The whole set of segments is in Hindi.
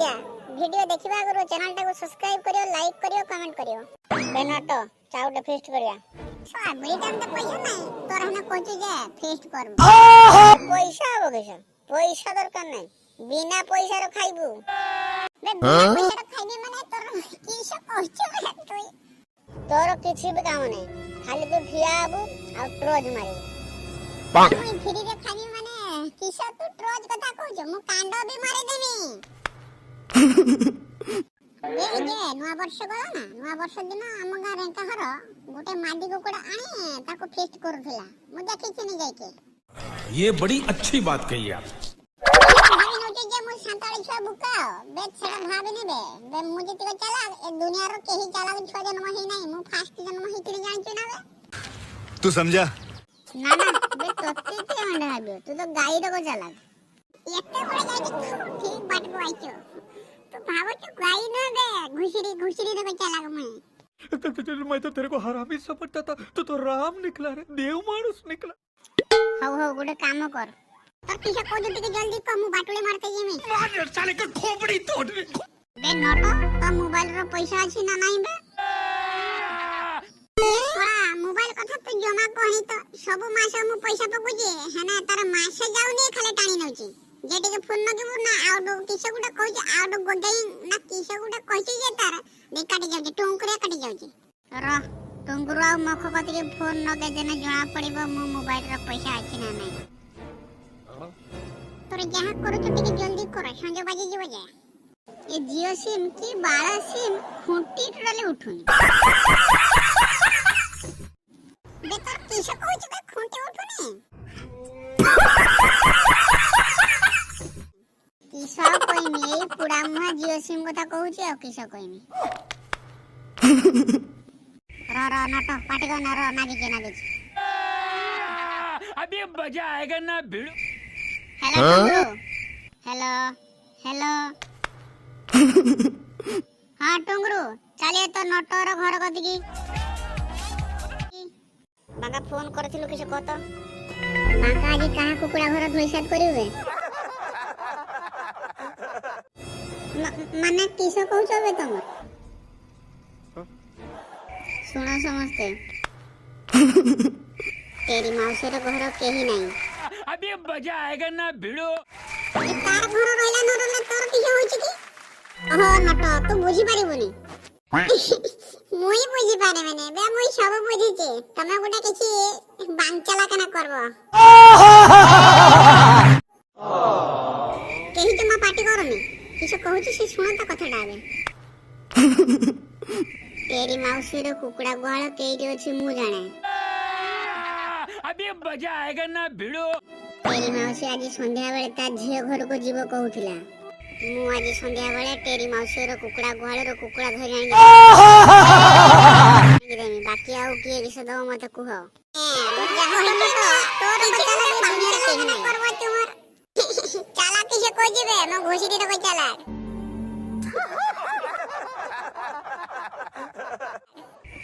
मजा वीडियो देखिबा आगु चैनल टाको सब्सक्राइब करियो, लाइक करियो, कमेंट करियो। बेनटो चाउटे फेस्ट करिया। साबरी टाइम तो पैसा नहीं तोर हने कोची जे फेस्ट करबो। पैसा हो गइसा पैसा दरकार नहीं, बिना पैसा रो खाइबू। बे बिना पैसा रो खाइबे माने तोर किसे कहछो बे तोय। तोर किछि भी काम नहीं, खाली तू ठिया आबू आ ट्रोज मारिबू। मुई फ्री रे खाइबी माने किसे तू ट्रोज कथा कहछो, मु कांडो भी मारे देबी। ए जे नवा वर्ष गला ना, नवा वर्ष दिन हम गां रे कहर गोटे मादी कुकुड़ा आनी ताको फेस्ट करथला। मु देखि नि जाय के। ये बड़ी अच्छी बात कही आप। भाभी नोचे जे मु संताली छुआ बुका बे छड़ा भाभी ने बे मु जे तिको चला ए दुनिया रो केही चला के छुआ जन्म ही नहीं, मु फास्ट जन्म ही तिरी जान छु ना बे। तू समझा ना ना बे तोते ते अंडा हाबे, तू तो गाई रो को चला एते बड़े गाई ठीक बाट को आइछो। तो भावो तो गाई ना बे घुसरी रो को चला मैं। मैं तो तेरे को हरामी समझता था, तो राम निकला रे, देव मानुस निकला। हो गोटे काम कर, तो किसे को जल्दी के जल्दी को मु बाटुले मारते जे में मार साले का खोपड़ी तोड़ रे। बे नोटो तो मोबाइल रो पैसा अछि ना नहीं बे। वाह मोबाइल कथा तो जमा कोही तो सब मास मु पैसा पकु जे हना तार मास जाउ ने खाली टाणी नउची जेटे के फोन न के ना आउट किसे गुडा कहै जे आउट गोडई ना किसे गुडा कहै जे तार दे काटी जाउ जे टोंकरे काटी जाउ जे र टोंकरो आ मख कति के फोन न के जने जणा पड़िबो मु मोबाइल रो पैसा अछि ना नहीं। तोरे जहां करू छटी के जल्दी कर संजय बाजी जीव जे ये जियो सिम की 12 सिम खूंटी टोटली उठुनी। बेटा किसे कहै जे खूंटी उठुनी किसा कोई नहीं पूरा मुहा जियो सिम कथा कहू छी आ किसा कोई नहीं। रा नाटो पाटी को ना रो नागी के ना दे अभी मजा आएगा ना भिड़ो। हेलो टुंगरू हेलो हेलो हां टुंगरू चलिए तो नटो रो घर कति की बागा फोन करथिलु किसे कहतो बाका आज कहां कुकुड़ा घर धोइसात करिवे माने किसे कहउछो बे तुम सुनो समझते तेरी मौसी रो घर केही नहीं। अभी मजा आएगा ना भिड़ो। तार घर रहला न रहला तोर किसे होछि की ओहो नट तू बुझी पारिबोनी मुई बुझी पारे माने बे मुई सब बुझी छे तमे गोटा किछि बांचला कना करबो केही तुम पार्टी करनी किसे कहउछि से सुन त कथाटा आबे। तेरी मौसी रो कुकुड़ा गुहाल केही अछि मु जाने। अभी मजा आएगा ना भिड़ो। तेरी मौसी आज संध्या बेले ता झियो घर को जीव कहउथिला, मु आज संध्या बेले तेरी मौसी रो कुकुड़ा गुहाल रो कुकुड़ा धरि आनी देमी बाकी आउ किए किसे दो मते कुह जा होई तो तोर बचाला दुनिया रे केही नहीं करबो तुमर चाला किसे कह जेबे म घोषिरी रो चाला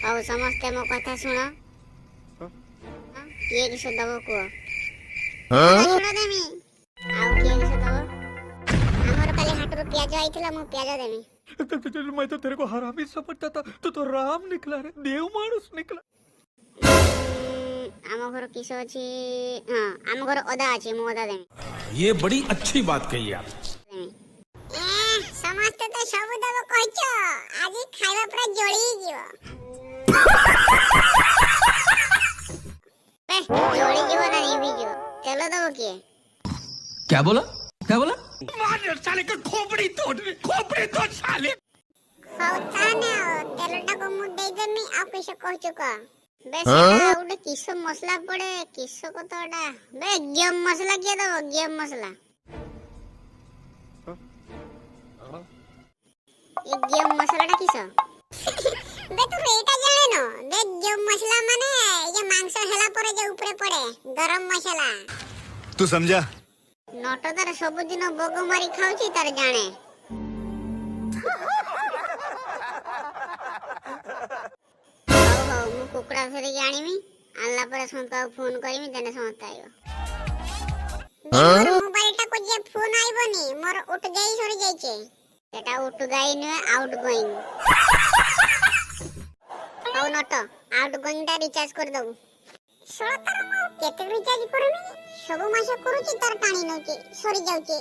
आओ समझते मो कथा सुनो किए किसे दबो को सुनो देमी आउ किए किसे दबो हमर काले हाट रो प्याज आइथिला मु प्याज देमी। मैं तो तेरे को हरामी समझता था, तो राम निकला रे, देव मानुस निकला। आम घर किस अछि हां आम घर अदा अछि मु अदा देमी। ये बड़ी अच्छी बात कही आप। समझते तो सब दबो कहछो आज खाइबा पूरा जळी जीव जोड़ी जीव ना रिवी जीव चलो दबो के क्या बोला मार साले का खोपड़ी तोड़ साले। होता ना तेलटा को मु दे देमी आ किसे कहछो का बे सेटा उडे किसो मसला पड़े किसो को तोडा बे गरम मसला के दबो गरम मसला ये गरम मसलाटा किसो बे तू एटा जाने न बे गरम मसला माने ये मांस हेला परे जे ऊपर पड़े गरम मसला। तू समझा नट तार सब दिन बग मारी खाउची तार जाने हो मु कुकुड़ा फेरी जानिमी आनला पर संता फोन करमी देने समझता आइबो मोबाइल टा को जे फोन आइबोनी मोर उठ गई सरी जाई छे এটা আউট গোয়িং আউট গোয়িং হউ নট আউট গোয়িং টা রিচার্জ করে দউ শোলা তার মা কেতে রিচার্জ করবি সব মাসে করুছি তার টানি নউছি সরি যাউছি